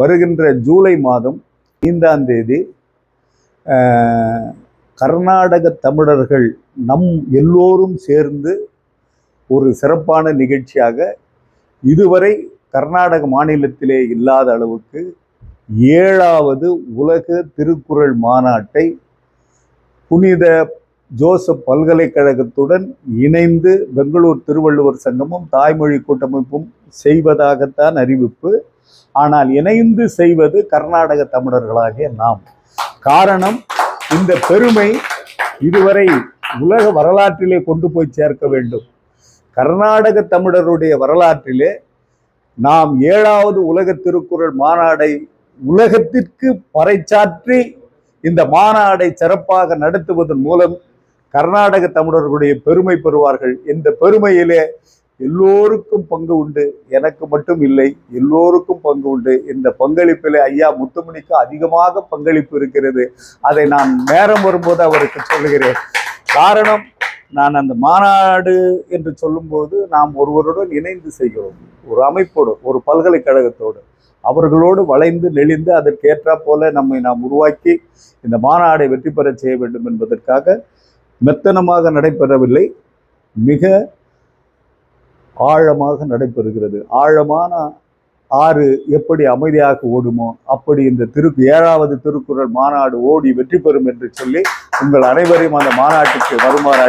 வருகின்ற ஜூலை மாதம் 5ஆம் தேதி கர்நாடக தமிழர்கள் நம் எல்லோரும் சேர்ந்து ஒரு சிறப்பான நிகழ்ச்சியாக இதுவரை கர்நாடக மாநிலத்திலே இல்லாத அளவுக்கு 7வது உலக திருக்குறள் மாநாட்டை புனித ஜோசப் பல்கலைக்கழகத்துடன் இணைந்து பெங்களூர் திருவள்ளுவர் சங்கமும் தாய்மொழி கூட்டமைப்பும் செய்வதாகத்தான் அறிவிப்பு. ஆனால் இணைந்து செய்வது கர்நாடக தமிழர்களாகிய நாம். காரணம், இந்த பெருமை இதுவரை உலக வரலாற்றிலே கொண்டு போய் சேர்க்க வேண்டும். கர்நாடக தமிழருடைய வரலாற்றிலே நாம் 7வது உலக திருக்குறள் மாநாடை உலகத்திற்கு பறைசாற்றி இந்த மாநாடை சிறப்பாக நடத்துவதன் மூலம் கர்நாடக தமிழர்களுடைய பெருமை பெறுவார்கள். இந்த பெருமையிலே எல்லோருக்கும் பங்கு உண்டு, எனக்கு மட்டும் இல்லை, எல்லோருக்கும் பங்கு உண்டு. இந்த பங்களிப்பிலே ஐயா முத்துமணிக்கு அதிகமாக பங்களிப்பு இருக்கிறது. அதை நான் நேரம் வரும்போது அவருக்கு சொல்லுகிறேன். காரணம், நான் அந்த மாநாடு என்று சொல்லும்போது நாம் ஒருவருடன் இணைந்து செய்கிறோம், ஒரு அமைப்போடு, ஒரு பல்கலைக்கழகத்தோடு, அவர்களோடு வளைந்து நெளிந்து அதற்கேற்றா போல நம்மை நாம் உருவாக்கி இந்த மாநாடை வெற்றி பெற செய்ய வேண்டும் என்பதற்காக மெத்தனமாக நடைபெறவில்லை, மிக ஆழமாக நடைபெறுகிறது. ஆழமான ஆறு எப்படி அமைதியாக ஓடுமோ அப்படி இந்த 7வது திருக்குறள் மாநாடு ஓடி வெற்றி பெறும் என்று சொல்லி உங்கள் அனைவரையும் அந்த மாநாட்டுக்கு வருமாறு